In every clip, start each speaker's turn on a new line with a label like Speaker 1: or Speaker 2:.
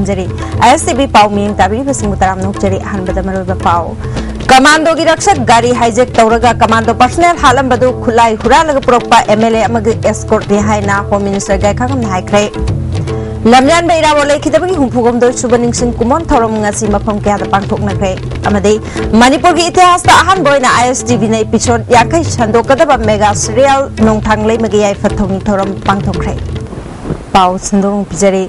Speaker 1: खमजरी ISTV पाव Ming ताबी busing तराम नोकचरी हनबद मरोब पाव commando की रक्षक गाड़ी hijack तौरगा commando personal हालम बदु खुलाई हुरालग पुरक्पा MLA अमग escort ने हाइना होम मिनिस्टर गायखागम नायख्रे लमयान बेरा बोले खिदबगी हुंफुगम दो सुबनिंग सिंह कुमोन थौरम ngasi मफम क्या द पांगथोकनख्रे अमदे मणिपुर की इतिहास ता अहन बोइना ISTV ने एपिसोड याखै संदोकदब मेगा सीरियल नोंथांग लेमगे याय फथौनी थौरम पांगथोकख्रे पाउ संदोंग पिजरे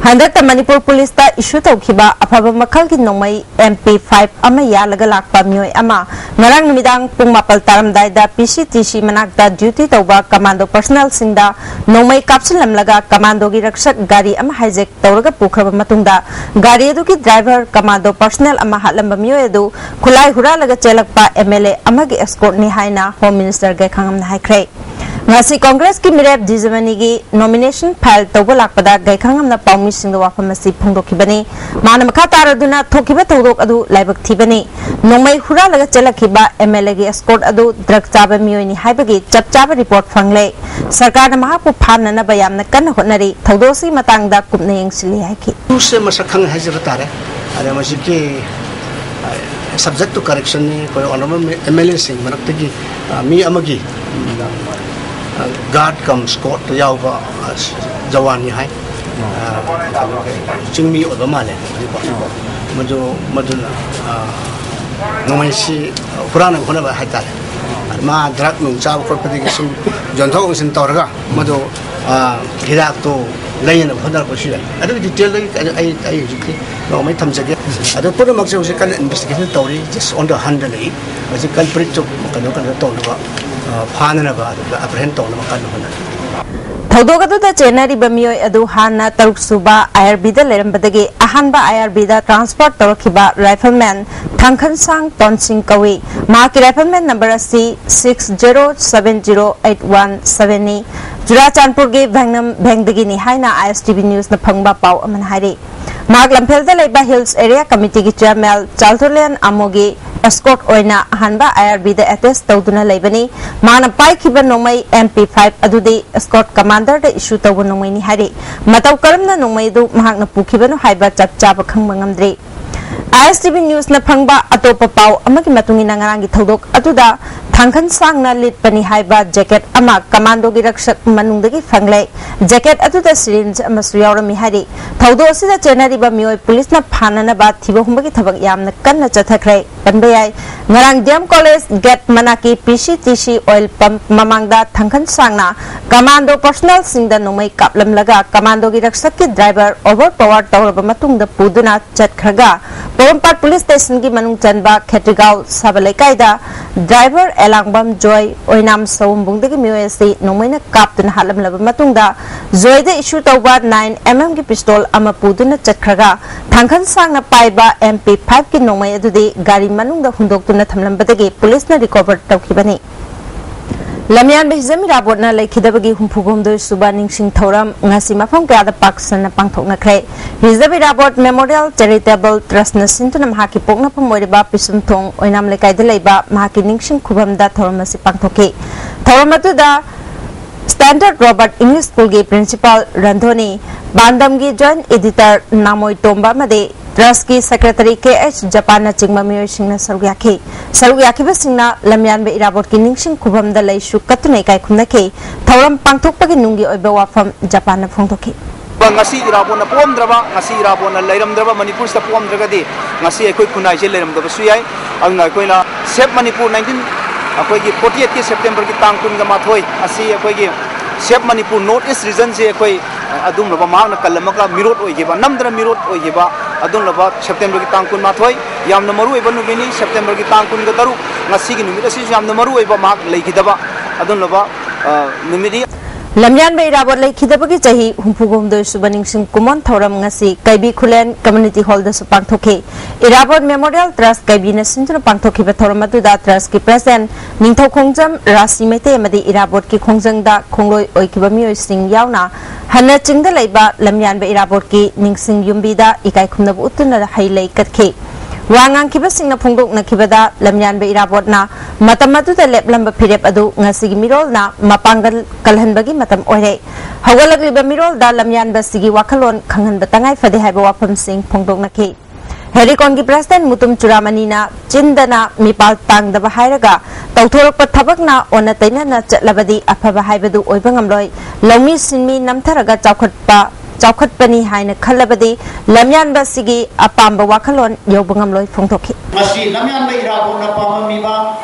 Speaker 1: हंदक मणिपुर पुलिस ता इशू तौखिबा अफब मखल की नोमई MP5 अमा यालगा लाकपा मियोय अमा ngरang numitang pung mapal taramdai da PCTC manakta duty tauba commando personnel singda nomai kapsilamlaga commando gi rakshak gari ama hijack tawraga pukhaba matungda gari adu ki driver commando personnel ama halamba miyoy adu khulai huralaga chelakpa MLA ama gi escort ni haina home minister ga khangam na haikre ngasi congress ki mirep dijamani gi nomination file tawba lakpada ga khangam na pawmi singda wafamasi phungdokhibani manam kha taraduna thokiba tawdok adu laibak thibani nomai huralaga chelak MLA की escort अदु drug चाबा मियोनी हाइबगी चप चाबा report फंगले सरकार न महापु फानना बयाम न कन honorary थौदोसी मतंगदा कुपने यंगसिली हाइकी
Speaker 2: से मसखंग हाइजब तारे अरे मसी के सब्जेक्ट टू करेक्शन ने कोई ऑनरेबल MLA सिंह मनक्ते की मी अमगी गार्ड कम स्क्वाड यावगा जवान हाय चिंगमी ओदमाले मजो मदुना नोमाइसी पुराना होना है तारे मा ड्रग नुं चाब कोपदि के सुम जनथो सिन तौरगा मदो हिदाक तो लेन होदर पसि अदु डिटेल आई जिकि नोमाइ थमजगे अदु पुरो मक्से उसे कल इन्वेस्टिगेशन तौरी जस्ट ऑन द हैंड ले असे कल प्रिट जो कनो तौलबा फानना बा अप्रहेंड तौलबा कल होना
Speaker 1: थौदोगदुदा चेनारी बमियोय अदु हाना तरुक सुबा IRB दा लेरंबदगे अहानबा IRB दा ट्रांसफर तौरखिबा राइफलमैन थांखन सांग तोनसिंग कवी माकी राइफलमैन नंबर असी 60708177 जुराचानपुर के भंगनम भेंगदगी नि हाइना ISTV न्यूज न फंगबा पाव अमन हारे माक लंफेलदा लेबा हिल्स एरिया कमिटी की चेयरमैन चालथोलेन आमोगे एस्कोर्ट ओइना अहानबा IRB दा एटेस तौदुना लेबनी माना पाइखिबा नोमई MP5 अदुदे एस्कोर्ट कमांडर दा इशू तौब नोमई नि हारे मतौ करमना नोमई दु महाकना पुखिबनो हाइबा चपचाब खंगबा ngamdre ISTV न्यूज न फंगबा अतोप पाव अमकी मतुंगिना ngarang gi thodok aduda थांखन सांगना लिटपनी हाइबा जैकेट अमा कमांडो की रक्षक मनुंगदगी फंगले जैकेट अदुदा सिरिंज अमसु यावरमी हारि थौदो असिदा चेनारिबा मियोय पुलिस न फानना बा थिबो हुंबगी थबक यामना कन्ना चथखरे पनबयाय ngarang DM कॉलेज गेट मनाकी PCTC ऑयल पंप ममांगदा थांखन सांगना कमांडो पर्सनल सिंगदा नोमई कापलमलगा कमांडो की रक्षक की ड्राइवर ओवर पावर तौरबा मतुंगदा पुदुना चटखरगा पोरमपाट पुलिस स्टेशन की मनुंग चनबा खेट्रिगाव सबलेकाइदा ड्राइवर एलांगबम जॉय ओइनाम सौमबुंगदगी मियोयसी नोमैना कापतुन हालमलब मतुंगदा जॉयदा इशू तौबा 9mm की पिस्तौल अमा पुदुना चटखरगा थांखन सांगना पाइबा MP5 की नोमै अदुदे गाड़ी मनुंगदा हुंदोक्तुना थमलंबदगी पुलिसना रिकवर तौखिबनी लमयान बेजमी राबोटना लेखिदबगी हुंफुगोमदो सुबा निंगसिंग थौरम ngasi mafam kya da paksan pangthoknakre हिजबी राबोट मेमोरियल चैरिटेबल ट्रस्ट न सिंतुना महाकी पोकना पमोइबा पिसुम थोंग ओइनाम लेकाइदा लेबा महाकी निंगसिंग खुबमदा थौरमसी पांगथोके थौरमतुदा स्टैंडर्ड रॉबर्ट इंग्लिश स्कूल के प्रिंसिपल रंधोनी बांदम की जॉइंट एडिटर नामोई तोंबा मदे ट्रस्ट की सेक्रेटरी KH जापान चिंगमा मियोय सिंगना सरुयाखी सिंगना लमयान बे इराबोट की निंगसिंग खुबमदा लेसु कतुनै काय खुमनके थौरम पांगथोकपगी नुंगी ओइबा वाफम Japan फोंथोके
Speaker 3: ngasi irabona pomdraba ngasi irabona leiramdraba manipur sta pomdragadi ngasi ekoi khunai je leiramdaba suyai angna koina sep manipur 19 akoi gi 48 ki september ki tang kun ga mathoi asi ekoi gi sep manipur north east region je ekoi adum loba maakna kallamaka mirot oigiba namdra mirot oigiba adum loba september ki tang kun mathoi yamna maru oiba numini september ki tang kun ga taru ngasi gi numit asi yamna maru oiba maak leigidaba adum loba numidi
Speaker 1: लमयान बे इराबोट लेखिदबगी चाही हुंफुगोमदो सुबनिंग सिंह कुमन थौरम ngasi काइबी खुलेन कम्युनिटी हॉल द पांगथोके इराबोट मेमोरियल ट्रस्ट काइबी न सिंथुना पांगथोखिबा थौरम अदुदा ट्रस्ट की प्रेसिडेंट निंथौ खोंजम राशि मेते मदि इराबोट की खोंजंगदा खोंलोय ओइकिबा मियोय सिंह यावना हन्ना चिंगदा लेबा लमयान बे इराबोट की निंगसिंग युम्बीदा इकाई खुमनब उतुना हाइलै कतखे Wangang kibasing na pungdok na kibada lamyan ba irabot na matam matuda leplam ba pirep adu ngasigi mirol na mapanggal kalhan bagi matam ore. Hawalag liba mirol da lamyan ba sige wakalon kanghan batangay fade hai ba wapam sing pungdok na ki. Herikon ki President Mutum Churamani na Chindana mipal tang da bahayraga tauthorok pa thabak na ona taina na chatlabadi aphaba haibadu oibangam loi lawmi sinmi namtharaga chawkhat pani haina khalabadi lamyan ba sigi apamba wakalon yobangam loi phongthokhi
Speaker 4: masi lamyan ba irabo na pamami ba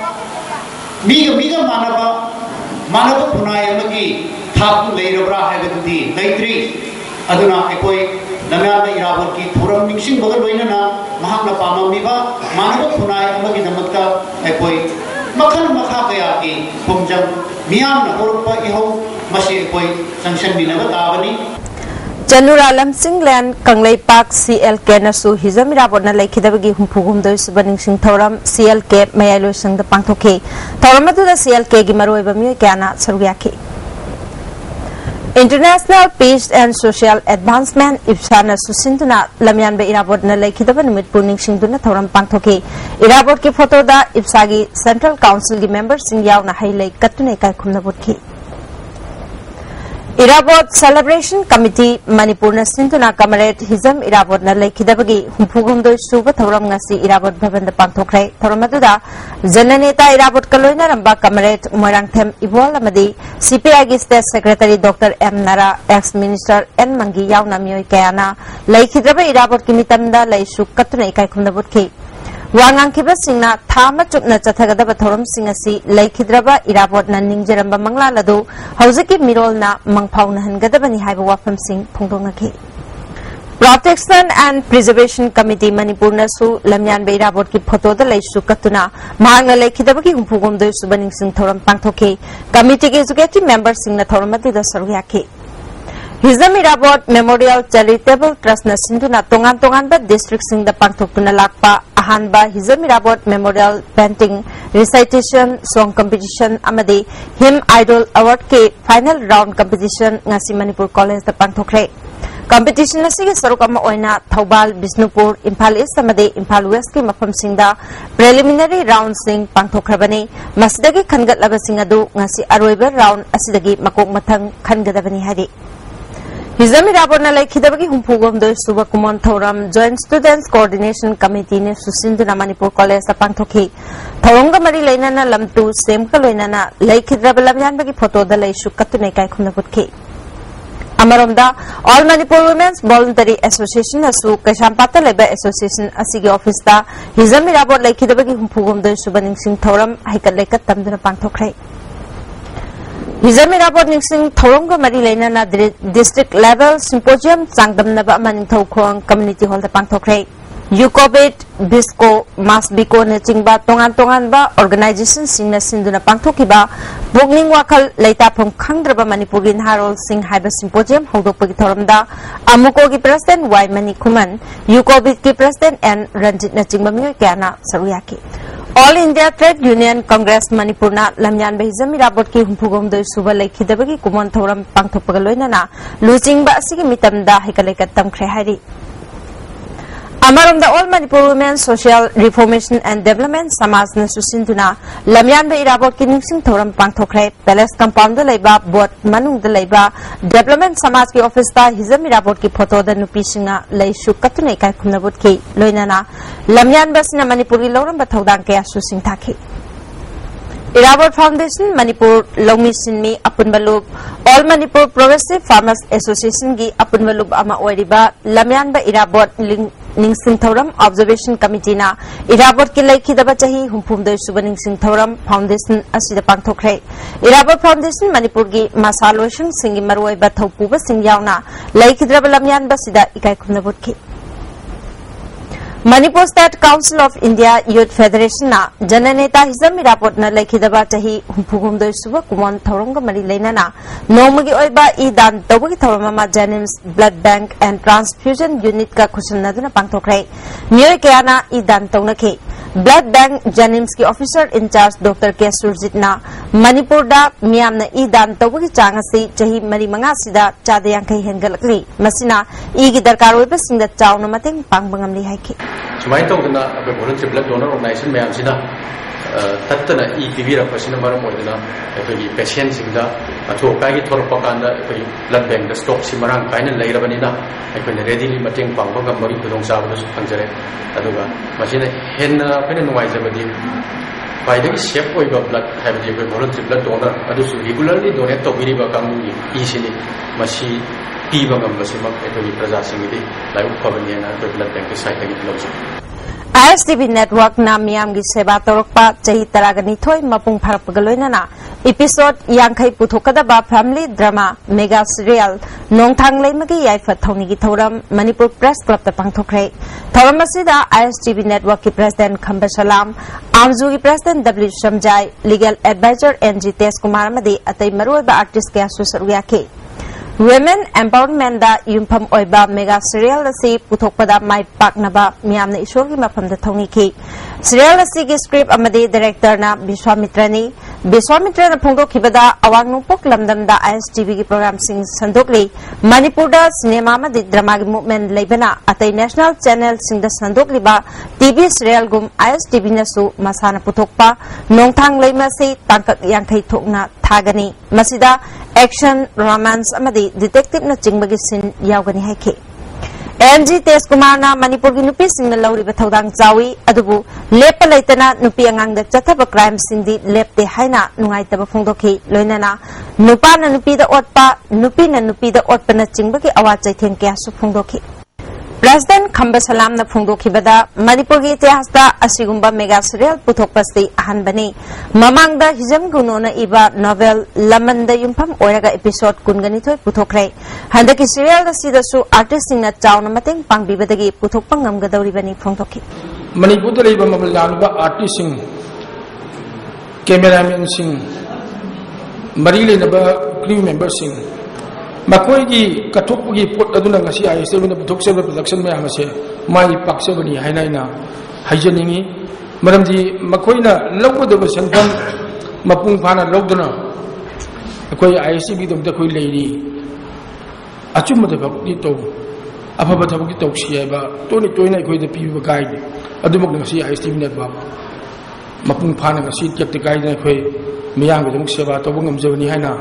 Speaker 4: miga manaba punai amagi thaku leirabra haibadudi leitri aduna ekoi lamyan ba irabo ki thuram mixing bagal loina na mahakna pamami ba manaba punai amagi damakta ekoi makhan makha kaya ki pumjam miyam na horpa iho masi ekoi sanction binaga tabani
Speaker 1: Janura Lam Singland Kanglai Park CLK Nasu Hizamira na Laikidabagi Humpugum Doi Subaning Sing Thoram CLK Mayalo Sang the Pangtoke Thoramatu the CLK Gimaru Bami Gana Saruaki International Peace and Social Advancement Ipsana Susintuna Lamyan Be Irabot na Laikidaban with Puning Singduna Thoram Pangtoke Irabot ki photo da Ipsagi Central Council ki members Sing Yaw na Hailai Katune Kai Kumnabutki Irabot Celebration Committee Manipur na Sintuna Comrade Hizam Irabot na Laikidabagi Humpugum Doi Suba Thoram ngasi Irabot Bhavan da Pangthokre Thoramatuda Jananeta Irabot Kaloina Ramba Comrade Moirangthem Ibol Amadi CPI gi State Secretary Dr. M Nara ex-minister N Mangi Yauna Miyoi Kayana Laikidaba Irabot Kimitamda Laisu Katuna Ikai Kumdabutki Wangang kibasingna thama chupna chathagadaba thoram singasi laikhidraba irabot na ningjeramba mangla ladu hauziki mirol na mangphauna hangadabani haiba wafam sing phongdongaki Protection and Preservation Committee Manipur nasu lamyan be irabot ki photo da laisu katuna mahangna laikhidabagi humpugom doi subaning sing thoram pangthoki committee ki executive members singna thoramati da saruhyaki Hizam Irabot Memorial Charitable Trust na sinduna tongan ba district sing da pangthokuna lakpa ahanba Hizam Irabot Memorial Painting Recitation Song Competition amadi Hymn Idol Award ke final round competition ngasi Manipur College da pangthokre competition asigi sarukama oina Thobal Bisnupur Imphal East amadi Imphal West ki mafam singda preliminary round sing pangthokrabani masidagi khangatlaba sing adu ngasi aroiba round asidagi makok mathang khangadabani hari Hizam Irabot na Laikidabagi Humpugom Doi Suba Kumon Thoram Joint Students Coordination Committee ne Susinduna Manipur College sa Pangthoki Thoronga Mari Laina na Lamtu Semka Loina na Laikidraba Lamyan bagi photo da Laisu Katune Kai Khumnabutki Amaromda All Manipur Women's Voluntary Association asu Kashampata Leba Association asigi office da Hizam Irabot Laikidabagi Humpugom Doi Suba Ningsing Thoram haikat laikat tamduna Pangthokre Hizam Irabot Ningsing Thoronga Mari Laina na district level symposium Sangdamnaba Maning Thokong community hall da Pangthokre Yukobit Bisco Mas Biko na Chingba tongan ba organization sing na sinduna Pangthokiba Bugning Wakal Laitapong Khangdraba Manipurgin Harol Sing Haiba Symposium Hogdokpagi Thoramda Amuko ki President Y Mani Kuman Yukobit ki President N Ranjit na Chingba Myoy Kyana Saruyaki All India Trade Union Congress Manipur na lamyan ba Hizam Irabot ki humpugom doi suba laikhidabagi kumon thoram pangthokpagaloina na lujingba asigi mitamda hikalaikat tamkhre hari Amaromda All Manipur Women Social Reformation and Development Samaj na susintuna lamyan ba Irabot ki ningsing thoram pangthokre Palace Compound da laiba bot manung da laiba Development Samaj ki office da Hizam Irabot ki photo da nupi singa laisu katunai kai khumnabut ki loina na lamyan ba sina Manipuri loram ba thodang kaya susing thaki Irabot Foundation Manipur Longmi Sinmi Apunbalub All Manipur Progressive Farmers Association gi Apunbalub ama oiriba lamyan ba Irabot Ningsing Thoram Observation Committee na Irabot ki laikhidaba chahi humpum doi suba Ningsing Thoram Foundation asida pangthokre Irabot Foundation Manipur gi masaloshing singi marwai ba thopuba sing yauna laikhidraba lamyan ba sida ikai khumnabutki Manipur State Council of India Youth Federation na Jananeta Hizam Irabot na laikhidaba chahi humpugum doi suba kumon thoronga mari leina na nomagi oiba idan tawagi thorama Janims Blood Bank and Transfusion Unit ka khusumna duna pangthokre myoy kayana idan tawnaki blood bank JNIMS की officer in charge doctor के सुरजितना मणिपुर दा मियामना ई दान तौबगी चांग असि चही मरी मंगा सिदा चादा यांखै हेंगलकली मसिना ई की दरकार ओइबा सिंगदा चावना मतेंग पांगबा ngamli हाइखि
Speaker 5: सुमाय तौदना अबे वॉलंटियर ब्लड डोनर ऑर्गेनाइजेशन मैम सिना तत्तना ई पीबीरपसिना मरम ओइदना अखोगी पेशेंट सिंगदा अथोकागी थोरपा कांदा अखोगी ब्लड बैंक दा स्टॉक सि मरांग काइना लेरबनिना अखोने रेडीली मतेंग पांगबा गमबरी खुदोंग चाबदसु फंजरे अदुगा मसिना हेन्ना अखोने नुवाइजबदी फाइदगी सेफ ओइबा ब्लड हाइबदी अखोई वॉलंटियर ब्लड डोनर अदुसु रेगुलरली डोनेट तौबिरिबा कांगुगी ईसिनी मसी पीबा गमबसिमक अखोगी प्रजा सिंगदी लाइव फबनिना अखोई ब्लड बैंक की साइट लगी लौजो
Speaker 1: ISTV network na miyam gi seba torokpa chahi taragani thoi mapung pharapga loinana episode yankhai puthokada ba family drama mega serial nongthang leimagi yaifa thoni gi thoram Manipur Press Club ta pangthokre thoram asida ISTV network ki president Khamba Salam amju gi president W Shamjai legal advisor NG Tes Kumar amadi atai maroi ba artist kya susaruya ke Women Empowerment da yumpham oiba mega serial asi puthokpada mai paknaba miyamna isor gi mafam da thongni ki serial asi gi script amadi director na Biswamitra na phongdo khibada awang nupok lamdam da ISTV gi program sing sandokli Manipur da cinema amadi drama gi movement leibana atai national channel sing da sandokli ba TV serial gum ISTV na su masana puthokpa nongthang leima se tangkak yankhai thokna thagani masida action romance amadi detective na chingbagi sin yaugani haike NG Tes Kumar na Manipur gi nupi sing na lauri ba thodang chawi adubu lepa leitana nupi angang da chathaba crime sing di lepte haina nungai taba phongdokhi loinana nupa na nupi da otpa nupi na nupi da otpa na chingbagi awa chaitheng kya su phongdokhi President Khamba Salam na phongdokhibada Manipur gi itihas da asigumba mega serial puthokpasti ahanbani mamangda hijam gunona iba novel Laman da yumpham oiraga episode kungani thoi puthokre handaki serial da sida su artist sing na chawna mateng pangbibadagi puthokpa ngamgadawri bani phongdokhi
Speaker 6: Manipur da leiba mamalyanuba artist sing cameraman sing mari lenaba crew member sing Makoi gi kathok gi pot aduna ngasi ISTV na puthok se production me amase mai pakse bani hainaina haijaningi maramji makoi na lawdo ba santham mapung phana lawdana akoi ISTV dom da koi leiri achum da bakti to afaba thabaki to siaba toni toina koi da pi ba guide adumok ngasi ISTV network mapung phana ngasi ket guide na koi miyang ga jong seba to bungam jawni haina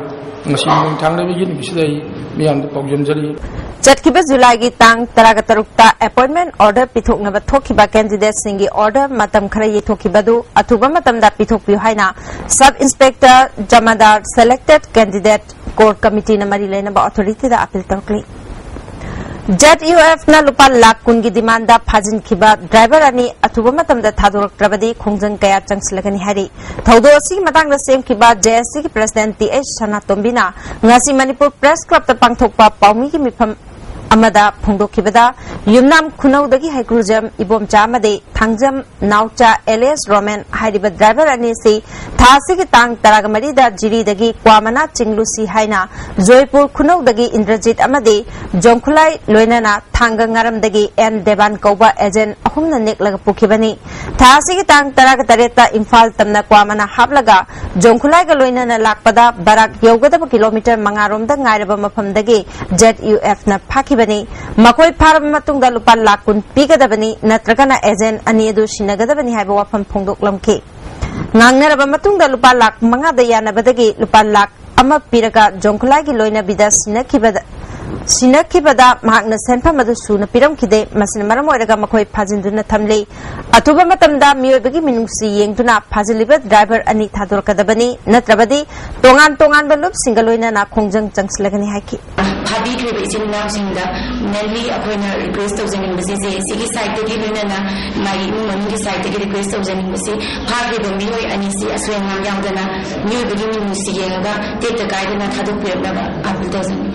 Speaker 1: Chatkiba July gi tang taraga tarukta appointment order pithokna ba thokhiba candidate singi order matam khara ye thokibadu athuba matam da pithokpiu haina sub inspector jamadar selected candidate core committee na mari lena ba authority da appeal tarkli ZUF na lupa lakh kun gi demand da phajin khiba driver ani athuba matam da thadorak trabadi khongjang kaya changslagani hari thodo asi matang da sem khiba JSC ki president TH Sana Tombina ngasi Manipur Press Club ta pangthokpa paumi gi mifam amada phongdokhibada yumnam khunawdagi haikrujam ibom chamade thangjam naucha LS Roman hariba driver ani si thasi gi tang taragamari da jiri dagi kwamana chinglusi haina Joypur khunawdagi Indrajit amade jongkhulai loinana thangangaram dagi N Devan Kauba agent ahumna neklaga pukhibani thasi gi tang taraga tareta Imphal tamna kwamana haplaga jongkhulai ga loinana lakpada barak yogadaba kilometer mangarom da ngairaba mafam dagi ZUF na phaki Makoi Param Matungda Lupa Lakun Pigadabani Natragana Ezen Aniedu Shinagadabani have wafam Pongdok Lamke. Nangaraba Matungda Lupa Lak Manga Dayana Badagi Lupa Lak Ama Piraga Jonkulagi Loina Bida Sinakibada Magna Senpa Madusuna Piram Kide Masinamaramoraga Makoi Pazinduna Tamle Atuba Matamda Miyobagi Minusi Yengduna Paziliba driver Ani Tadorkadabani Natrabadi Tongan Balup Singaloina Na Kongjang Jangslagani Haki.
Speaker 7: Habi kriba isin nam sinda mainly akoina request of zening basi se sigi site ki lena na mai mun ki site ki request of zening basi phagi do mi hoi ani si aswen nam yang dana new beginning musi yenga te te guide na thadu prebna ba apil to zening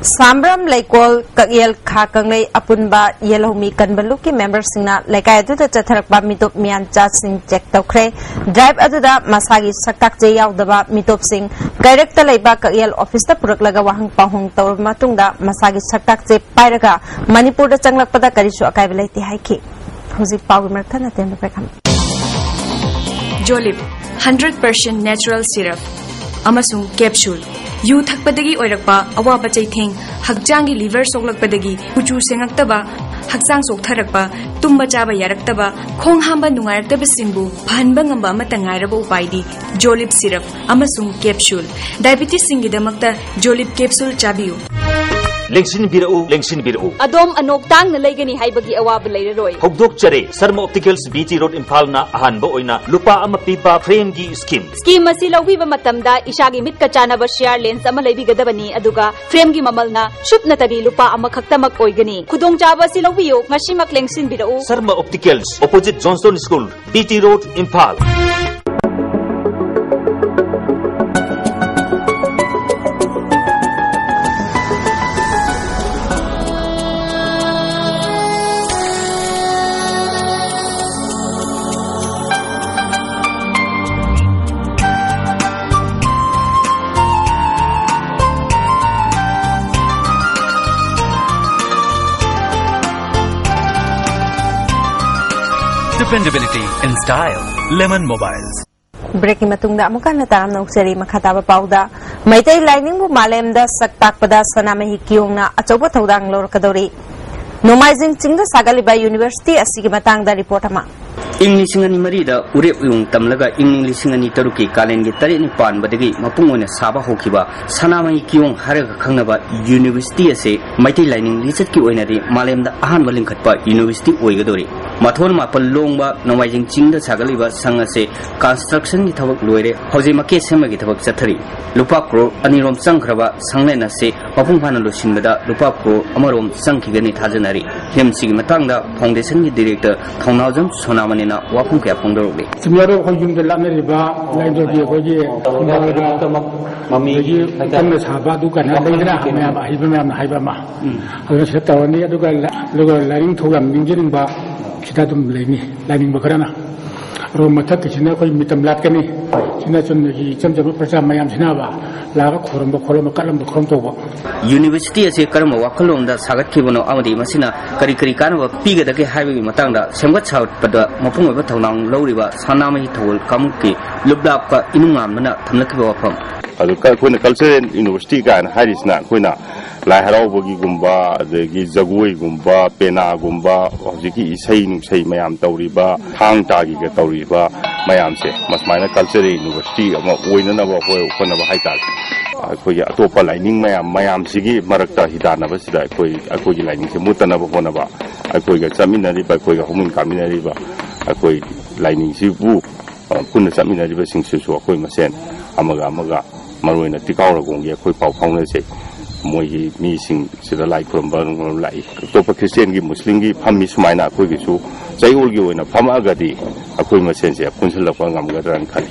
Speaker 1: Sambram Laikol Kagyel Khakanglei Apunba Yelomi Kanbaluki member Singna Laikai Adu Chatharakba Mitop Mian Chat Sing Jack Tokre Drive Aduda Masagi Saktak Jayaw Daba Mitop Sing Director Laiba Kagyel Office ta Puraklaga Wahang Pahong Taur Matungda Masagi Saktak Jay Pairaga Manipur da Changlakpada Karisu Akaibalai Haiki Husi Power Martana Temba Prekam
Speaker 8: Jolip 100% natural syrup amasung capsule yu thakpadagi oirakpa awaba chaitheng hakjangi liver soklakpadagi uchu sengaktaba hakjang soktharakpa tumba chaba yaraktaba khong hamba nungairataba singbu phanba ngamba amata ngairaba upaidi Jolip syrup amasung capsule diabetes singidamakta Jolip capsule chabiu
Speaker 9: Lengsin birau
Speaker 10: Adom anok tang na laygani haibagi awab layroy
Speaker 9: Hogdok chare Sarma Opticals BT Road Impal na ahanba oina lupa ama pipa frame gi scheme
Speaker 10: asi lawbiba matamda isagi mit ka chanaba share lens ama laybigadabani aduga frame gi mamalna shupna tabi lupa ama khaktamak oigani khudong chaba si lawbiyo ngasimak lengsin birau
Speaker 9: Sarma Opticals opposite Johnston School BT Road Impal
Speaker 11: Dependability in style. Lemon Mobiles.
Speaker 1: Breaking matungda amuka nataram na ukseri makhataba pauda maitai lining bu malemda saktak pada sanamahi kiyongna achoba thodang lor kadori nomaizing chingda sagaliba university asigi matangda report ama
Speaker 12: English ngani marida urep yung tamlaga English ngani taruki kalengi tari ni pan badagi mapungone saba hokiba sanamai kiyong haraga khangnaba university ase maitai lining research ki oinari malemda ahan baling khatpa university oigadori mathon mapal longba nomaijing chingda sagaliba sangase construction gi thabak loire hoje make sema gi thabak chathari lupa crore anirom changkhraba sanglena se mapung phana losinbada lupa crore amarom changkhigani thajanari hemsi gi matangda foundation gi director thongnawjam sonamani na wapung kya pongdorobe
Speaker 6: simyaro ko yumde lameriba laido gi ko gi mami gi tamna saba du kana leira hamya ba hiba na haiba ma alo setawani aduga laring thogam ningiring ba kita dum leni laning bakarana ro mathak sina ko mitam lat kani sina chun gi chamjam praja mayam sina ba laga khorom ba kalam ba khorom to ba
Speaker 12: university ase karma wakalom da sagat kibono amadi masina kari kana ba piga da ke haibi matang da semgat chaut pada mapung ba thawnang loriba sanamai thol kamki lublap ka inungam na thamlak ba wafam
Speaker 13: adu ka koina cultural university kan harisna koina lai haraubogi gumba adagi jagoi gumba pena gumba hojiki isai nusai mayam tauriba hang tagi ga tauriba mayam se masmaina cultural university ama oina na ba hoi khona ba haital akoi atopa lining mayam sigi marakta hidana ba sida akoi lining se mutana ba hona ba akoi ga chaminari ba akoi ga homun kaminari ba akoi lining si bu kunna chaminari ba singsu so akoi masen amaga maroina tikaura gongi akoi pau phawna se moigi mi sing sida lai kuramba lai topa christian gi muslim gi phammi sumaina akoi gi su chaiul gi oina phama agadi akoi masen se punsulakwa ngamgadran khali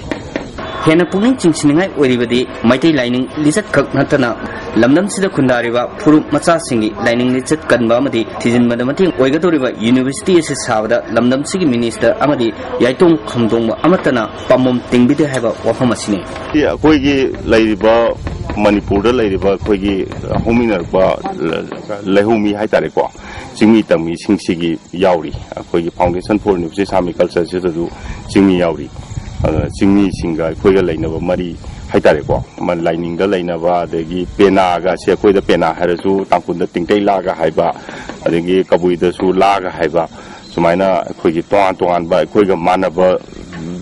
Speaker 12: hena puning chingsingai oribadi maitai lining lizat khak natana lamdam sida khundariba furu macha singi lining lizat kanba amadi tijin madamating oigadoriba university ase sabada lamdam sigi minister amadi yaitong khamdong amatana pamom tingbide haiba wafam asine
Speaker 13: akoi gi lairiba Manipur da lairiba akoi gi hominar ba lehumi haitare ko jingmi tami singsigi yauri akoi gi foundation for new sami culture se du jingmi yauri jingmi singa akoi ga lainaba mari haitare ko man lining da lainaba adagi pena ga se akoi da pena harasu tangkun da tingtai la ga haiba adagi kabui da su la ga haiba sumaina akoi gi toan ba akoi ga manaba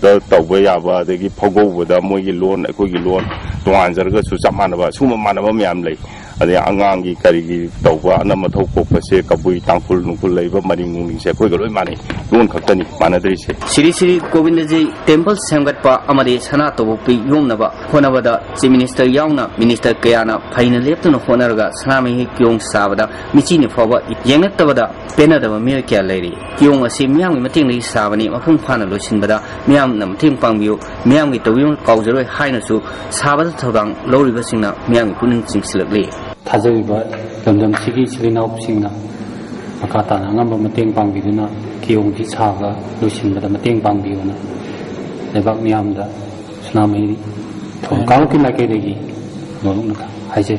Speaker 13: da tawba yaba adagi phogo da moigi lon akoi gi lon toan jarga su chamanaba suma manaba myam lei ade angangi karigi tawba anama thok pase kabui tangkul nungkul leiba maring ning se akoi ga loi mani lon khaktani manadri se
Speaker 12: Sri Govindaji temple semgatpa amadi sana topi yomnaba honabada chief minister yauna minister kayana phaina leptuna honarga sanami kyong sabada michini phoba yengatabada penadaba mir kya leiri kyong ase myam gi mating nei sabani mafum phana losinbada myam nam ting pangbiu myam gi tawiyong kaujroi haina su sabada thodang loriba singna myam gi puning chingsilakle
Speaker 14: thajaiba lamdam sigi silinaup singna makata ngamba mating pangbiduna kiyong di saga lusinbada mating pangbiyuna lebak miyamda sanamai thong kaw kinakedegi norungna haije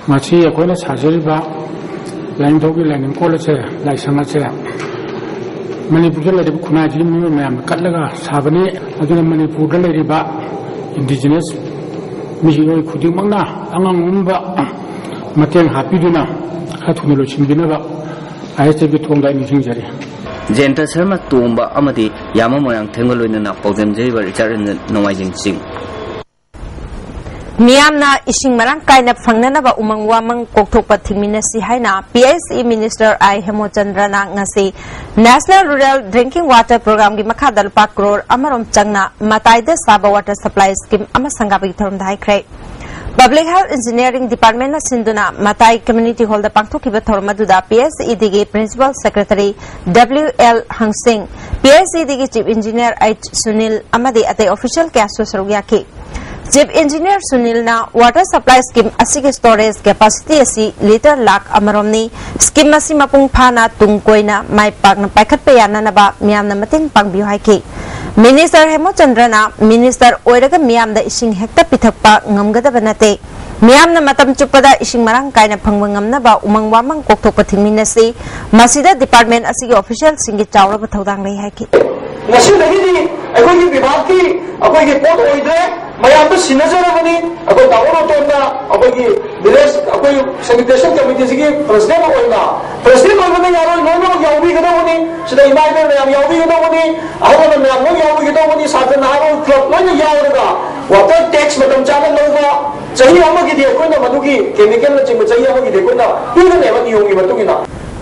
Speaker 6: machi akoina sajariba lain thogi lain college laisanga che Manipur le khunai ji myam katlaga sabani aduna Manipur le riba indigenous mi hoi khuding mangna angang umba mateng hapiduna khathuna lo chimbina ba ISTB thongda ni singjari
Speaker 12: Jenta Sharma Tumba Amadi Yamamoyang Tengolina Podem Javer Charan Nomajing Singh
Speaker 1: Miamna ising marang kaina phangnana ba umangwa mang kokthokpa thingmina si haina PSE Minister I Hemochandrana ngasi National Rural Drinking Water Program gi makha dal 5 crore amarom changna mataida saba water supply scheme ama sangabi thorom dai kre Public Health Engineering Department na sinduna matai community hall da pangthokiba thormaduda PSE digi Principal Secretary WL Hangsing PSE digi Chief Engineer H Sunil amadi ate official kaso sarugya ki Chief Engineer Sunil na water supply scheme asigi storage capacity asi liter lakh amaromni scheme asi mapung phana tungkoina mai pakna paikhat payana na ba miam na mating pangbiu haiki Minister Hemochandrana Minister oiraga miam da ising hekta pithakpa ngamgada banate miam na matam chupada ising marang kaina phangwa ngamna ba umang wamang kokthokpa thingminasi masida department asigi official singi chawra ba thodang lei haiki
Speaker 15: ngasi lagi akhoi vibhag ki akhoi pot oide mayam sinazarabani akhoi dawro tonna akhoi village akhoi sanitation committee sigi president oina president oina yaro no yawi gada woni sida imai me yawi gada woni ahona me no yawi gada woni satha naro club no yawra water tax madam chana loga chahi amagi de koina madugi chemical na chim chahi amagi de koina ina ne ba yongi matugina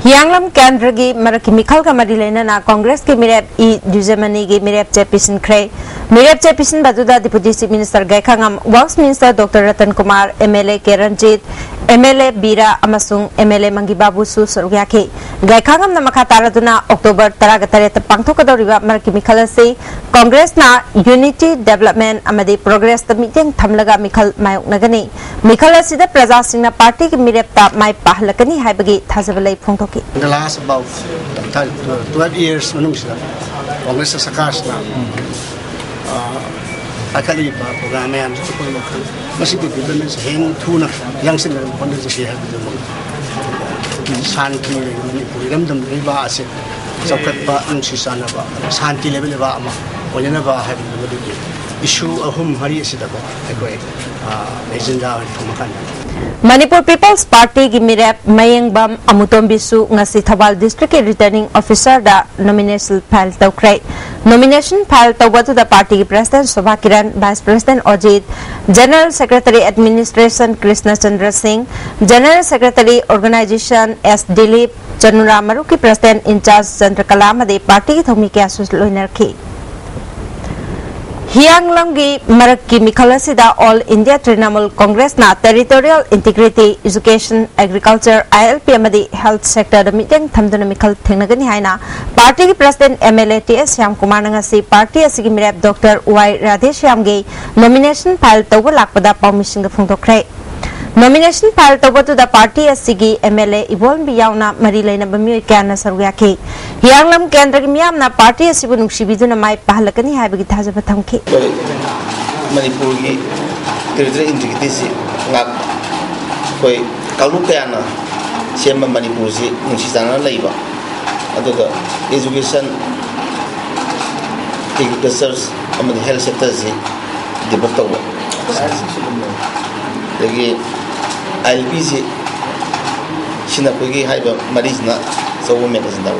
Speaker 1: Yanglam Kandragi Maraki Mikal Kamadilena na Congress ke Mirep I Duzemani ge Mirep Chepisin Kre Mirep Chepisin Baduda Deputy Chief Minister Gaikangam Works Minister Dr. Ratan Kumar MLA Keranjit MLA Bira Amasung MLA Mangibabu Su Suryake Gaikangam na makataraduna October 13 pangthokadoriba Maraki Mikal se Congress na Unity Development amadi Progress the meeting thamlaga Mikal Mayok nagani Mikal sida Praja Singna Party ke Mirep ta mai pahlakani haibagi thajabalai phongthoki
Speaker 2: In the last about 12 years, Congress Sakas na akali pa program yan sa paglo masih development sa hen tuna yang sin ng pondon sa siya dito mo santi ni puliram riba ase sakat pa ang sisana ba santi level ba ama wala na ba have dito issue ahum hari sida ko ay agenda tumakan
Speaker 1: Manipur People's Party gi Mirep Mayeng Bam Amutom Bisu ngasi Thabal District Returning Officer da nomination file tawkrai nomination file tawbatu da party President Shobha Kiran Vice President Ajit General Secretary Administration Krishna Chandra Singh General Secretary Organization S Dilip Chanura Maruki President in charge Chandrakala made party thomi ke asus loinar ki Hianglamgi Maraki Mikalasida All India Trinamool Congress na Territorial Integrity Education Agriculture ILP amadi Health Sector the meeting thamduna Mikal thengnagani haina Party President MLA TS Syam Kumar ngasi Party asigi Mirep Dr. Y Radheshyam ge nomination file tawba lakpada pawmising phongdokre Nomination file tawbatu da party asigi MLA Ibol Biyauna Mari Laina Bamyoy Kana Sarwyaki Hianglam Kendra gi miyam na party asibu nuksibiduna mai pahlakani haibagi thajaba thamki
Speaker 16: Manipur gi territorial integrity si ngak koi kalu kana semba Manipur si nuksisana laiba aduga education agriculture amadi health sector si develop tawa lagi ILPC China pergi haiba marisna sawo medicine dawo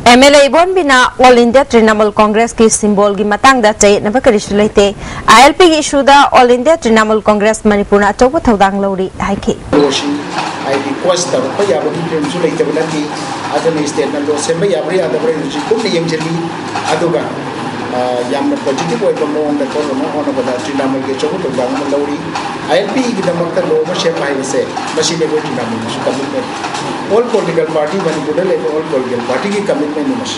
Speaker 1: MLA Ibon Bina All India Trinamool Congress ki symbol gi matang da chai na bakarish leite ILP gi issue da All India Trinamool Congress Manipur na chobo thodang lori haiki
Speaker 17: I request the Payaba to lay the Vilati as an estate and those same Yabri and the British could be Yamjali Aduga Yam positive way from the corner on the Trinamool get chobo to Bang Lori ILP the Maka Loma Shep I say machine able to commitment all political party Manipur all political party commitment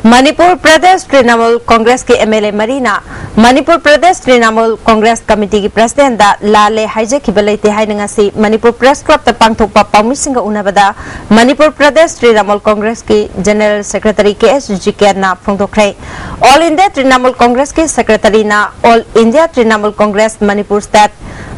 Speaker 1: Manipur Pradesh Trinamool Congress ke MLA Marina Manipur Pradesh Trinamool Congress Committee ki President da Lale Haije ki belaite hainanga si Manipur Press Club ta pangthokpa pawmisinga unabada Manipur Pradesh Trinamool Congress ki General Secretary KSG na phongdokre All India Trinamool Congress ki Secretary na All India Trinamool Congress Manipur State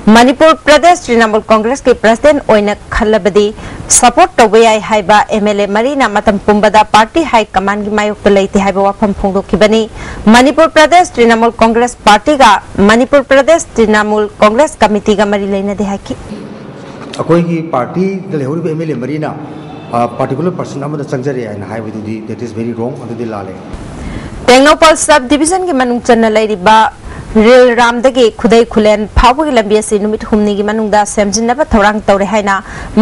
Speaker 1: Manipur Pradesh Trinamool Congress के president ओइना खल्लबदी support तौबे याय हाइबा MLA Marina मतम पुंबदा party high command की मायोक्ता लेते हाइबा वाफम फोंदोखिबनी Manipur Pradesh Trinamool Congress party का मणिपुर प्रदेश तृणमूल कांग्रेस कमिटी का मरी लेने दे हाकि
Speaker 18: अकोई की पार्टी लेहौरी एमएलए मरीना पर्टिकुलर पर्सन अमदा चंगजरे आइना हाइबदुदी दैट इज वेरी रॉन्ग अदुदी लाले
Speaker 1: टेक्नोपॉल सब डिवीजन के मनुंग चन्ना लेरिबा रेल रामदगी खुदै खुलेन फावगी लंबी से नुमित हुमनी की मनुंगदा सेमजिनब थौरांग तौरे हाइना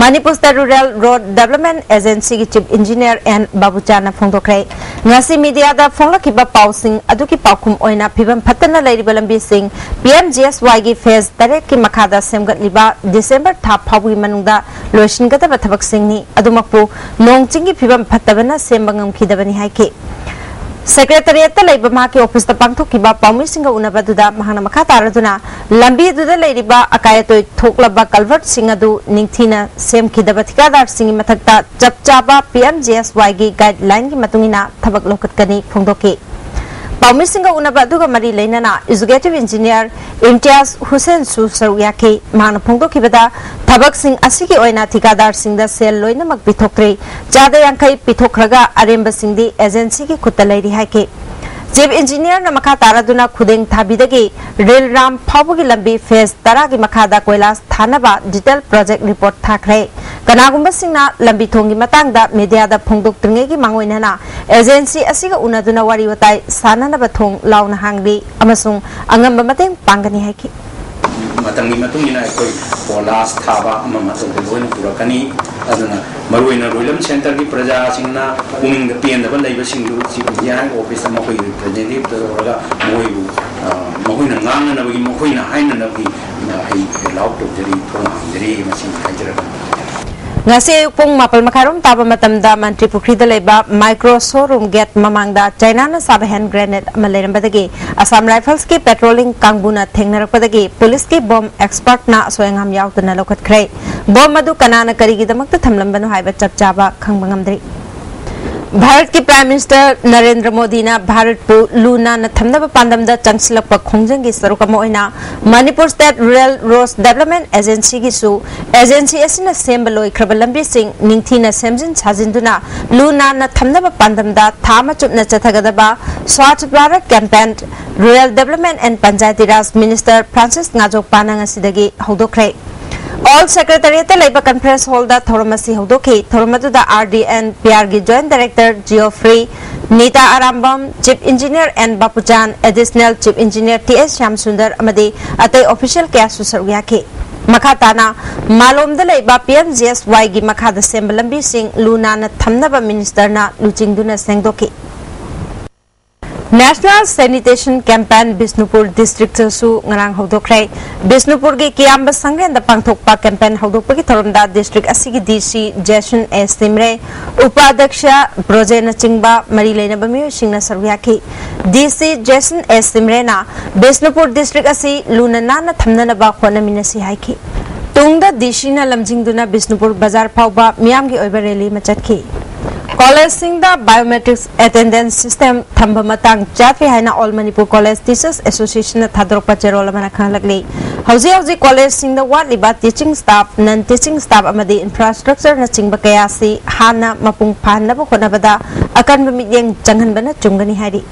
Speaker 1: Manipur state rural road development agency की चीफ इंजीनियर एन बाबूचाना फोंदोखरे ngasi मीडिया दा फोंलखिबा पाउसिंग अदुकी पाउखुम ओइना फिबम फत्तना लेरिबा लंबी सिंग पीएमजीएसवाई की फेज 3 की मखादा सेमगतलिबा दिसंबर था फावगी मनुंगदा लोइसिनगदबा थबक सिंगनी अदुमकपु नोंगचिंग की फिबम फत्तबना सेमबंगम खिदबनी हाइके सेक्रेटरिएट के ऑफिस पांथोखिबा पाउमी सिंग उनबदुदा महाना मखा तारदुना लंबी दुदा लेरिबा अकायतोय थोकलबा कल्वर्ट सिंग अदु निंगथीना सेमखिदबा ठिकादार सिंग मथक्ता चपचाबा पीएमजीएसवाई की गाइडलाइन की मतुंगिना थबक लोकतकनी फोंदोके पाउमी सिंग उनबदुगा मरी लेनाना एजुकेटिव इंजीनियर इम्तियाज हुसैन सुसरुयाके महाना फोंदोखिबदा थबक सिंग असिगी ओइना ठिकादार सिंग दा सेल लोइनमक पिथोक्रे चादा यांखै पिथोखरगा अरेंब सिंगदी एजेंसी की खुत्ता लेरि हाइके चीफ इंजीनियर न मखा तारादुना खुदेंग थाबिदगी रेल राम फावगी लंबी फेज 10 की मखादा कोयलास थानबा डिटेल प्रोजेक्ट रिपोर्ट थाखरे कनागुंबा सिंगना लंबी थोंगी मतंगदा मीडिया दा फोंदोक्तृंगे की मांगोइनाना एजेंसी असिगा उनादुना वारी वताई साननबा थोंग लाउना हांगली अमसुंग अंगंबा मतेंग पांगनी हाइकी
Speaker 19: मतंगी मतुंगिना कोई पोलास थाबा अमा मतंग लोइन पुरकनी अदुना मरुइना रोइलम सेंटर की प्रजा सिंगना पुमिंग पेंदबा लेबा सिंगु सिबियान ऑफिस अमा कोई रिप्रेजेंटेटिव तोरगा मोइबु महुइना ngangnabagi महुइना हाइननबगी हाइ लाउट तोजरी थोंजरी मसिंग हाइजरगा
Speaker 1: ngasi pung mapal makarum taba matamda mantri pukrida leba micro showroom gate mamangda China na sab hand grenade amalerambadagi Assam Rifles ki patrolling kangbuna thengnarakpadagi police ki bomb expert na soyangam yautuna lokatkhre bomb adu kanana karigi damakta thamlambanu haiba chapchaba khangbangamdri Bharat के prime minister Narendra Modi ने भारत को Luna न थमनब पांदमदा चंगसिलप खोंजंग की सरुकम ओइना Manipur state rural road development agency की सु एजेंसी असिना सेम लोइख्रब लंबी सिंग निंगथीना सेमजिन साजिंदुना लूना न थमनब पांदमदा थामा चुपना चथगदबा Swachh Bharat campaign rural development and Panchayati Raj minister Francis ngaजोक पानंग असिदगी हौदोख्रे All Secretariat Labor Conference Hall da Thoromasi Hodoki, Thoromatu da RDN PR की Joint Director Geoffrey, Nita Arambam, Chief Engineer N Bapuchan, Additional Chief Engineer TS Shamsundar Amadi, Ate Official Kasu Saruyaki. Makatana, Malom the Labor PMGSY की Makada Sembalambi Singh, Luna na Thamnaba Minister na Luchingduna Sengdoki. National Sanitation Campaign Bisnupur District su ngarang hodokre Bisnupur gi kiamba sangren da pangthokpa campaign hodokpa ki thoromda district asigi DC Jason S Timre Upadhyaksha Projena Chingba Mari Lena Bami Singna Sarwyaki DC Jason S Timre na Bisnupur district asi lunana na thamna ba khona minasi haiki tungda DC na lamjingduna Bisnupur bazar phauba miyam gi oiba rally machatki College Singda Biometrics Attendance System Thamba Matang Chafi Haina All Manipur College Teachers Association Thadropa Cherola Manakhan Lagli Hauzi College Singda Watliba Teaching Staff Non-Teaching Staff Amadi Infrastructure na Chingba Kayasi Hana Mapung Panaba Konabada Akan Bamiyang Changan Bana Chungani Hari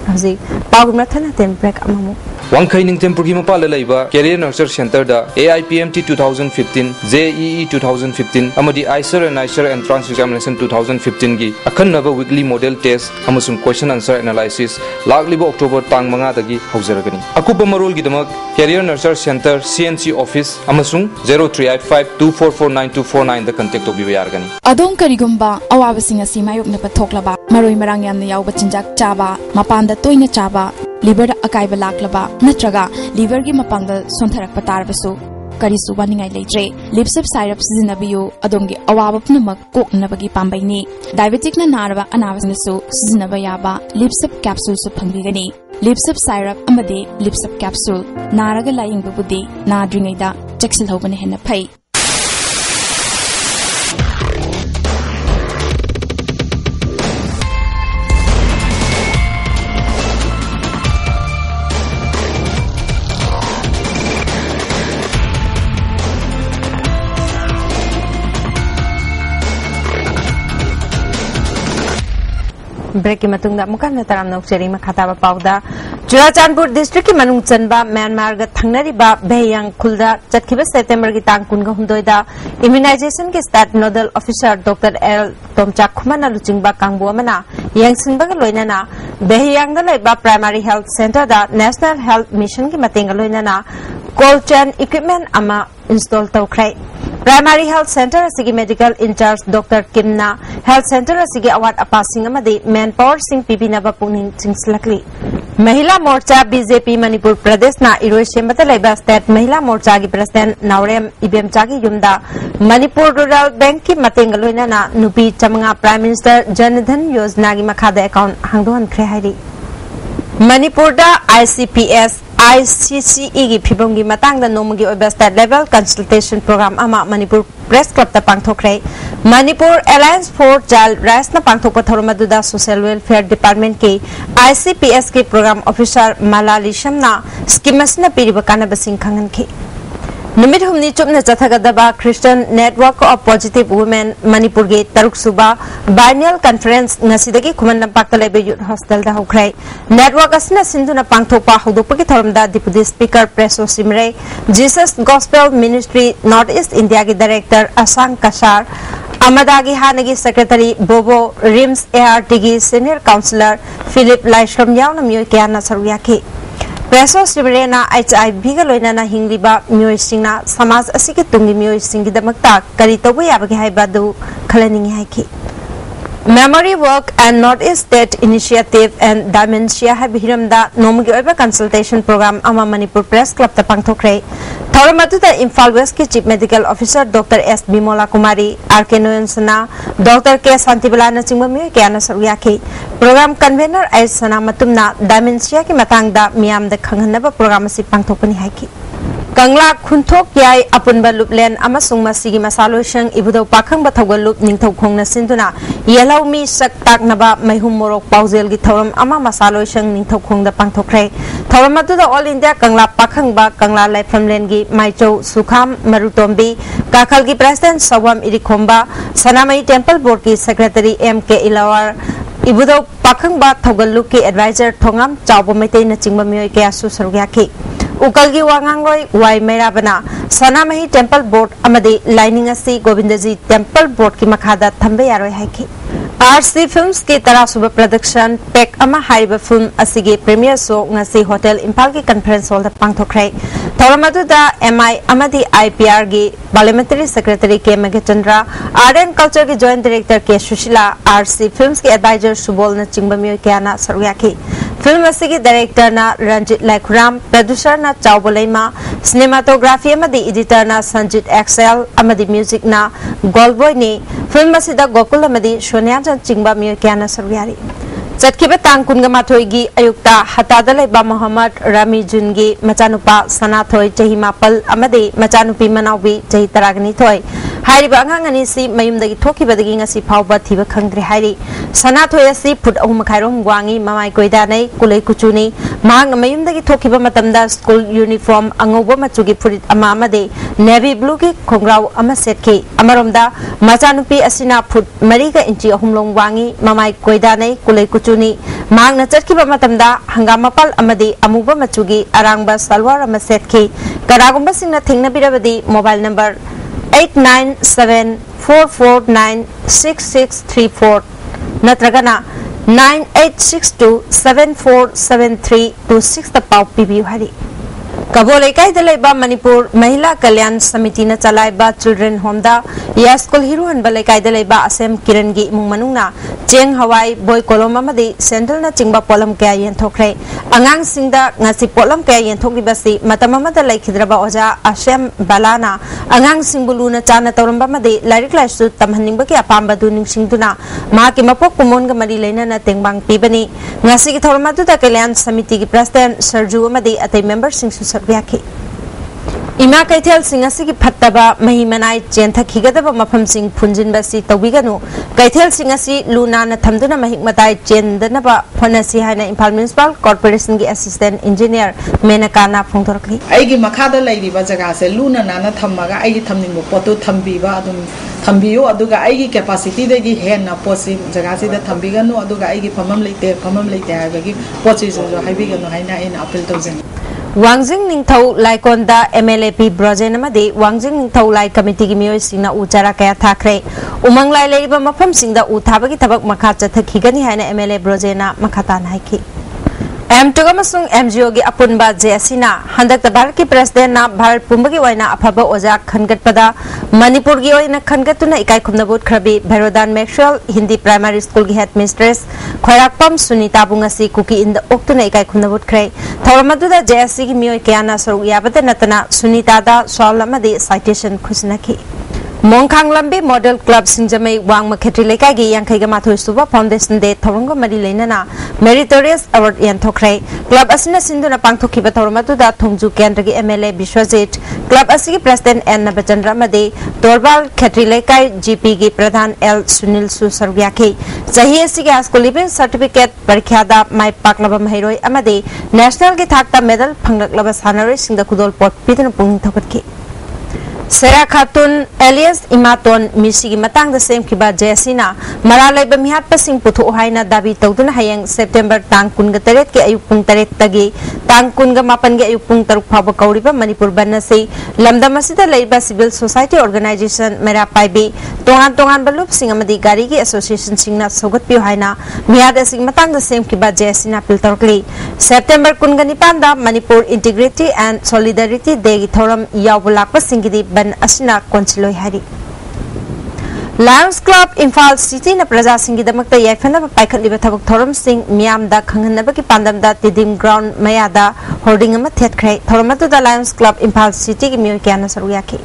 Speaker 1: Hauzi Pagumratana Temprek Amamu
Speaker 20: Wangkai ning tempur gi mapal laiba Career Nurture Center da AIPMT 2015 JEE 2015 amadi ICER and ICER Entrance Examination 2015 gi akhanaba weekly model test amasung question answer analysis lagliba October tang manga dagi haujaragani akupa marol gi damak Career Nurture Center CNC office amasung 0385244929 da contact tobiba yargani
Speaker 21: adom karigumba awabasing asi mayokna pathoklaba maroi marang yamna yawba chinjak chaba mapanda toina chaba liver akaiba laklaba natraga liver gi mapangda sontharak patarbasu karisu waningai leitre lipsip syrup sizinabiyo adongi awaba pnamak koknabagi pambaini diabetic na naraba anavasnasu sizinaba yaba lipsip capsule su phangbigani lipsip syrup amade lipsip capsule naraga layingba budi nadringaida cheksil hobane henna phai
Speaker 1: break की मतुंग दा मुकाम Taram नौचरी मखाता पाउदा Churachandpur district की मनुंग चनबा Myanmar ग थंगनरिबा Beiyang खुलदा चटखिबा September की तांग कुनगा हुंदोइदा इम्यूनाइजेशन के state nodal officer doctor L तोमचा खुमाना लुचिंगबा कांगबो अमना यंगसिनबा लोइनाना बेयांग दा लेबा प्राइमरी हेल्थ सेंटर दा नेशनल हेल्थ मिशन की मतेंग लोइनाना कोल्ड चेन इक्विपमेंट अमा इंस्टॉल तौख्रै प्राइमरी हेल्थ सेंटर असगी मेडिकल इंचार्ज डॉक्टर किमना हेल्थ सेंटर असगी अवार्ड अपासिंग अमदे मैन पावर सिंह पीबीनबा पुनिंग चिंगसलकली महिला मोर्चा बीजेपी मणिपुर प्रदेश ना इरोय सेमता लेबा स्टेट महिला मोर्चा की प्रेसिडेंट नावरेम इबेमचा की युमदा मणिपुर रूरल बैंक की मतेंग लोइनाना नुपी चमंगा प्राइम मिनिस्टर जनधन योजना की मखादा अकाउंट हांगदोहनख्रे हाइरि मणिपुर दा ICPS ICCE की फिबम की मतंग दा नोमगी ओबा स्टेट लेवल कंसल्टेशन प्रोग्राम अमा मणिपुर प्रेस क्लब ता पांगथोखरे Manipur alliance for child rights ना पांगथोप थोरमदुदा सोशल वेलफेयर डिपार्टमेंट के ICPS के प्रोग्राम ऑफिसर मालाली शमना स्कीमसना पीरिबा कानबसिंग खंगनखि निमित हमनी चुपना चथगदबा Christian network of positive women Manipur के तरुक सुबा बाइनियल कॉन्फ्रेंस नसीदगी खुमन लंपाक लेबे यूथ हॉस्टल दा होख्रै नेटवर्क असना सिंधुना पांगथोपा हौदोपकी थोरमदा डिप्टी स्पीकर प्रेसो सिमरे Jesus gospel ministry north east India के डायरेक्टर असंग कसार अमदागी हानगी सेक्रेटरी बोबो रिम्स ART की सीनियर काउंसलर फिलिप लाइश्रम यावना मियोय क्याना सरुयाखि प्रेसो सिमरेना HIV का लोइनाना हिंगलिबा मियोयसिंगना समाज असिके तुंगी मियोयसिंगीदमक्ता करी तौबा याबगे हाइबादु खलनिंगी हाइखि Memory Work and Northeast State Initiative and Dementia have hiramda nomgi oiba consultation program ama Manipur Press Club ta pangthokre thoramatuda Imphal West ki Chief Medical Officer Dr. S. Bimola Kumari RK Noyansana Dr. K. Santibalana chingmami kyana saryakhi program convener ai sana matumna dementia ki matangda miyam da khanghanaba program asi pangthokpani haiki Kangla Kuntok Yai Apunba Luplen Amasung Masigi Masalosang Ibudo Pakang Batawa Lup Ningtau Kong na Sinduna Yellow Mi Sak Tak Naba Mahum Morok Pauzel Gitorum Ama Masalosang Ningtau Kong da Pangtokre Tauramatu the All India Kangla Pakang Ba Kangla Lai from Lengi Maicho Sukham Marutombi Kakalgi President Sawam Irikomba Sanamai Temple Board ki Secretary MK Ilawar Ibudo Pakang Ba Togaluk ki Advisor Tongam Chawbo Mete na Chingba Mioy Kaya Susaryaki Ukalgi Wangangoy Wai Merabana Sanamahi Temple Board Amadi Lining Asi Govindaji Temple Board ki Makhada Thambe Yaroi Haiki RC Films ki Tarasuba Production Pek Ama Hariba Film Asigi Premier Show Ngasi Hotel Impal ki Conference Hall da Pangthokre Tauramadu da MI Amadi IPR gi Parliamentary Secretary K. Megachandra Art and Culture ki Joint Director K. Sushila RC Films ki Advisor Subol na Chingbamio Kyana Saryaki Film Asigi Director na Ranjit Lakram Producer na Chawbolema Cinematography Amadi Editor na Sanjit Excel Amadi Music na Goldboy ni Film Asida Gokul Amadi Shonya Chingba Mio Kyana Saryari Chatkiba Tangkunga Mathoigi Ayukta Hatadale Ba Muhammad Rami Jungi Machanupa Sanathoi Chahimapal Amadi Machanupi Manawi Chahi Taragani Thoi Hariba Angangani si Mayumdagi Toki Badaging asi Pauba Thiba Kangri Hari Sanathoi asi Put Umakarom Wangi Mamai Koidane Kulei Kuchuni Mang Mayumdagi Toki Matamda School Uniform Angoba Machugi Purit Amamade Navy Blue Ki Kongrau Amasetki Amaromda Machanupi Asina Put Mariga Inchi Humlong Wangi Mamai Koidane Kulei Kuchuni Mang na Chatkiba Matamda Hangamapal Amadi Amuba Machugi Arangba Salwar Amasetki Karagumba Singna Thingna Birabadi Mobile number 89744966634 Natragana 9862747326 the Pau PBU Hari Kabole Kaidaleba Manipur Mahila Kalyan Samitina Chalaiba Children Honda Yaskul Hero and Balekaidaleba Asem Kirangi Mumanuna Cheng Hawaii Boy Kolomamadi Central na Chingba Polam Kayan Tokre Angang Singda Ngasi Polam Kayan Tokibasi Matamamada Lake Hidraba Oja Ashem Balana Angang Simbuluna Chana Torambamadi Larry Clash to Tamhanimba Apamba Duning Singtuna Maki Mapok Kumonga Marilena na Tengbang Pibani Ngasi Toramatu Kalyan Samiti President Sergio Madi at a member Sing Sabyaki इमा कैथेल सिंह फत्तबा मही मनाई चेंथखिगदब मफम सिंह फुंजिनबसी तौबिगनु कैथेल सिंह लूना थमदुना महिक मताई चेंदनबा होनसी हाइना इम्फाल म्युनिसिपल कॉर्पोरेशन की असिस्टेंट इंजीनियर मेनकाना फोंदोरकली
Speaker 3: आइगी मखादा लैरिबा जगह से लूना नाना थमगा आइगी थमनिंगो पोतो थमबीबा अदुम थमबियो अदुगा आइगी कैपेसिटी देगी हेना पोसी जगह से थमबिगनु अदुगा आइगी फमम लेते हाइबगी पोची जो हाइबिगनु हाइना इन अपील तौजन
Speaker 1: वांगजिंग निंगथौ लाइकोंदा एमएलएपी ब्रजेन अमदि वांगजिंग निंगथौ लाइ कमिटी की मियोय सिंगना उचारा कया थाखरे उमंग लाइ लेरिबा मफम सिंगदा उ थाबगी थबक मखा चथखिगनी हाइना एमएलए ब्रजेना मखाता नाइखि M2 अमसुंग MGO की अपुनबा जेसिना हंदक भारत की प्रेसिडेंट ना भारत पुंबगी वाइना अफबा ओजा खनगतपदा मणिपुर की वाइना खनगतुना इकाई खुमनबुत खरबी Bhairodan Maxwell Hindi primary school की हेड मिस्ट्रेस खैराकपम सुनीता बुंगसी कुकी इन द ओक्तुना इकाई खुमनबुत खरे थौरमदुदा जेसी की मियोय कयाना सरुक याबते नतना सुनीतादा सवाल अमदि साइटेशन खुसनखि मोंखांग लंबी मॉडल क्लब सिंजमई वांग मखेट्री लेकाई की यांखैगा माथोय सुबा फाउंडेशन डे थौरंग मरी लेनना मेरिटोरियस अवार्ड यंथोखरे क्लब असिना सिंधुना पांथोखिबा थौरमदुदा थोंजू केंद्र की एमएलए विश्वजीत क्लब असि प्रेसिडेंट एन नबचंद्र मदे तोरबाल खेट्री लेकाई जीपी की प्रधान एल सुनील सुसरव्याखी सही असि के स्कूल लिविंग सर्टिफिकेट परीक्षादा माइ पाकलबा महिरोय अमदे नेशनल की थाकता मेडल फंगलबा सानरोय सिंगदा खुदोल पोट पिदन पुंग थोकटकी सेरा खातून एलियस इमातोन मिसी की मतंग सेम की बात जैसीना मरा लेब मिहात पसिंग पुथो हाइना दाबी तौदुन हयंग सेप्टेम्बर तांग कुनग तरेत के अयुक पुंग तरेत तगी तांग कुनग मापन के अयुक पुंग तरुक फाव कौरिबा मणिपुर बनना से लमदम असिदा लेबा सिविल सोसाइटी ऑर्गेनाइजेशन मेरा पाइबी तोंगान तोंगान बलुप सिंग अमदी गारी की एसोसिएशन सिंगना सोगत पियो हाइना मिहात सिंग मतंग सेम की बात जैसीना पिल तरुकली सेप्टेम्बर कुनग निपांदा Manipur integrity and solidarity day की थोरम याव लाकपा सिंगिदी बन असना कोंसिलोय हारी लायंस क्लब इम्फाल सिटी न प्रजा सिंह दमक याफन पाखलिब थबक थोरम सिंह मियाम दा खंगनब की पांदम दा तिदिम ग्राउंड मयादा होर्डिंग अम थेटखरे थोरम दा लायंस क्लब इम्फाल सिटी की मियो क्याना सरुयाखी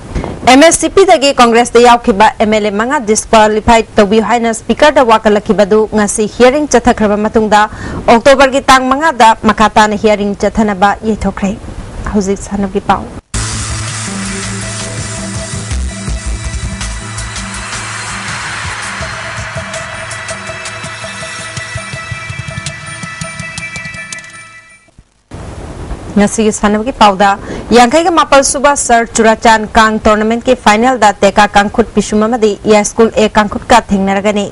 Speaker 1: MSCP दगे कांग्रेस दे यावखिबा MLA मंगा डिस्क्वालिफाइड तोबी हाइना स्पीकर दा वाकलखिबदु ngasi हियरिंग चथखरबा मतुंगदा अक्टोबर की तांग मंगा दा मखाता न हियरिंग चथनबा येथोखरे हौजिक सानब की पाउ ngasi sanam ki pauda yankai ga mapal suba sir churachan kang tournament ke final da teka kangkhut pisuma madi ya school e kangkhut ka thingnaragani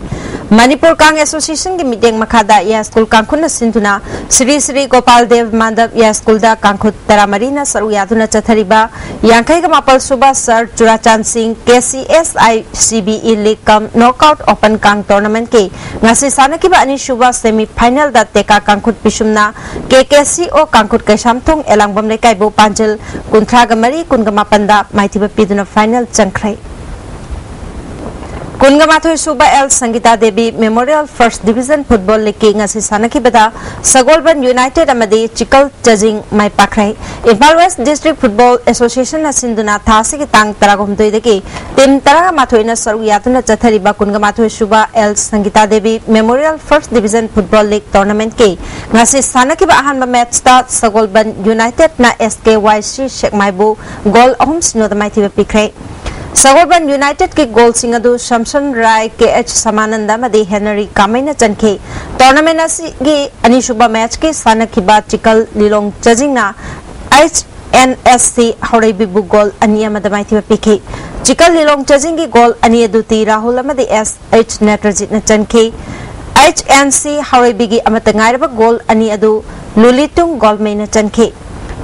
Speaker 1: Manipur Kang Association की meeting मखादा या school कांखुन सिंधुना Shri Shri Gopal देव माधव या school दा कांखुत तरामरीना सरू यादुना चथरीबा यांखै मापल सुबा sir Churachand Singh KCSI-CBE league cum knockout open कांग tournament के ngasi सानकिबा अनि सुबा सेमीफाइनल दा तेका कांखुत पिसुमना KKCO कांखुत कैसामथोंग एलांगबम लेकाइबो पांजल कुंथ्रागा मरी कुनगा मापंदा माइथिबा पिदुना फाइनल चंख्रै कुनगमाथोय सुबा L Sangita Devi memorial first division football league की ngasi सानखिबदा सगोलबन यूनाइटेड अमदी चिकल जजिंग माइ पाखरै Imphal west district football association न सिंधुना थासी की तांग तरागोमदोय दगी टीम तरागा माथोयना सरू यातुना चथरिबा कुनगमाथोय सुबा L Sangita Devi memorial first division football league tournament के ngasi सानखिबा अहानबा मैच ता सगोलबन यूनाइटेड ना SKYC शेखमाइबु गोल अहम सिनोद माइथिबा पिखरै सगोलबन यूनाइटेड के गोल सिंह अदु शमसन राय KH समानंदा मदे हेनरी कामैना चनखे टूर्नामेंट की अनिशुबा मैच के सानखिबा चिकल लिलोंग चजिंगना HNSC हौरेबिबु गोल अनिया मदमाइथिबा पिखे चिकल लिलोंग चजिंग की गोल अनिया दुती राहुल मदे SH नेत्रजित न चनखे HNC हौरेबिगी अमत ngairaba गोल अनि अदु लुलितुंग गोल मैना चनखे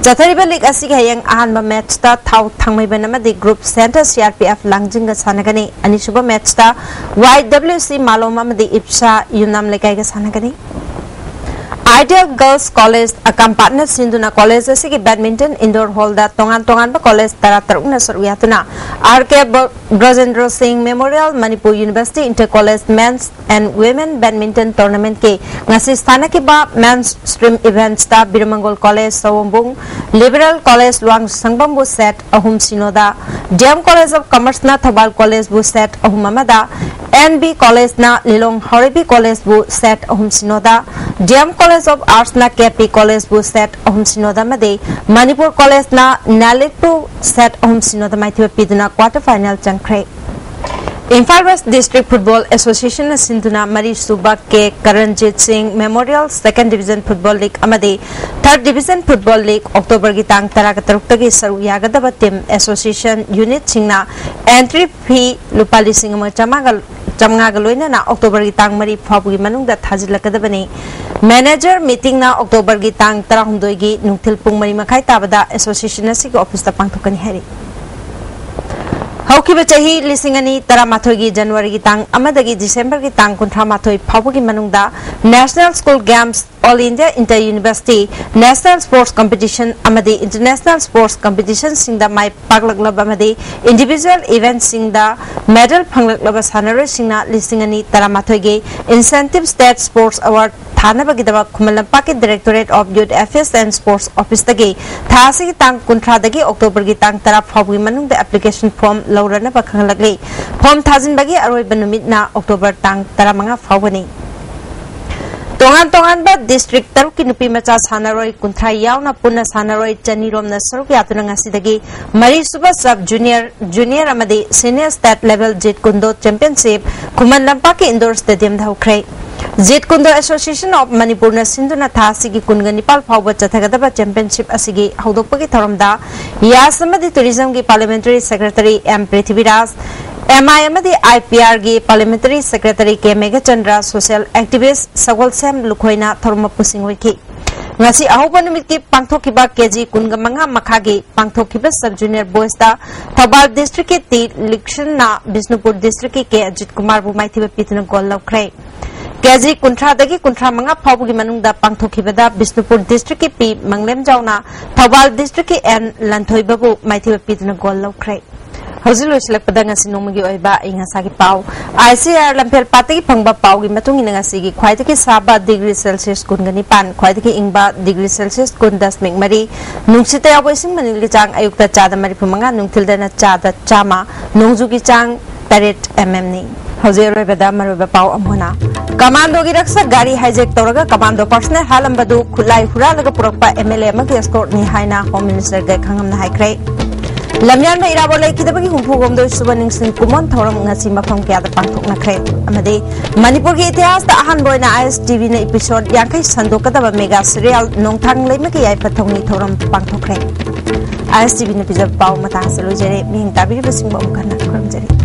Speaker 1: चथरिबा लीग असि हयंग अहानबा मैच ता थाउ थांगमैबन अमदि ग्रुप सेंटर CRPF लांगजिंग सानगनी अनिसुबा मैच ता YWC मालोम अमदि इप्सा युनाम लेकाइगा सानगनी आइडियल गर्ल्स कॉलेज अकंपाटना सिंधुना कॉलेज असि की बैडमिंटन इंडोर हॉल दा तोंगान तोंगान बा कॉलेज तरा तरुना सरुयातुना RK Brajendra Singh memorial Manipur university inter college men's and women badminton tournament के ngasi स्थाना के बा मेंस स्ट्रीम इवेंट्स ता Biramangol college Sawombung liberal college Luwangsangbam बु सेट अहुम सिनोदा डीएम कॉलेज ऑफ कॉमर्स ना थबाल कॉलेज बु सेट अहुम अमदा NB कॉलेज ना लिलोंग हौरेबी कॉलेज बु सेट अहुम सिनोदा DM College of Arts na KP College bu set ahum sinoda made Manipur College na Nalit bu set ahum sinoda maithiba piduna quarter final changkhre. Imphal West District Football Association na sinduna Mari Suba ke Karanjit Singh Memorial Second Division Football League amade Third Division Football League October gi tang 13 tagi saru yagadaba team association unit singna entry fee lupa lising chamanga galoina na October gi tang mari phabu gi manungda thajilakadabani manager meeting na October gi tang 12 gi nungthil pung mari makhai tabada association asig office ta pangthokani hari Hauki bacahi lisingani taramatoi gi January gi tang amadagi December gi tang kunthamathoi phabu gi manungda National School Games All India Inter University National Sports Competition amadi International Sports Competition singda mai paglaglaba amadi individual events singda medal phanglaglaba sanaroi singna lisingani taramatoi gi Incentive State Sports Award Thanabagidaba Kumalampa Directorate of Youth Affairs and Sports Office dagi thasi tang kunthra dagi October gi tang tara phabu manung the application form laurana bakhanglagli form thajin bagi aroi banumit na October tang tara manga phawani tongan ba district taruki nupi macha sanaroi kunthra yauna punna sanaroi chanirom na saruk yatuna ngasidagi mari suba sub junior amadi senior state level jet kundo championship Kumalampa indoor stadium dhaukrai Jet Kundo Association of Manipur na sinduna thasigi kunganipal phawba chathagadaba championship asigi haudokpagi tharamda yasamadi tourism gi parliamentary secretary M Prithviraj MIMadi IPR gi parliamentary secretary K Megachandra social activist Sagol Sam Lukhoina tharma pusing hoiki ngasi ahoba numit ki pangthokiba KG kungamanga makhagi pangthokiba sub junior boys ta Thabal district ki ti election na Bisnupur district ki Ajit Kumar bu maithiba pitna gol laukrai KG kuntra dagi kuntra manga phabu gi manungda pangthokibada Bisnupur district ki P Manglem jauna Thabal district ki N Lanthoi babu maithiba pitna gol laukrai Hozilo selek pada ngasi nomagi oiba ingasa gi pau ICR lampel patagi phangba pau gi matung ina ngasi gi khwaidagi saba degree Celsius kungani pan khwaidagi ingba degree Celsius kun 10 mari nungsita yaboising manili chang ayukta chada mari phumanga nungthilda na chada chama nongju gi chang 8 mm ni Hozero beda maruba pau amhona Commando gi raksa gari hijack toraga commando personnel halambadu khulai huralaga purakpa MLA amagi escort ni haina home minister ga khangamna haikrai Lamyan ma irabo lai kidabagi humpu gomdo subaning sing kumon thoram ngasi mafam kya da pangthok na khre amade Manipur gi itihas da ahan boina ISTV na episode yankai sandokadaba mega serial nongthang leima ki yai pathongni thoram pangthok khre ISTV na pijab pau matang selo jere ming tabiri basing ba umkana kram jere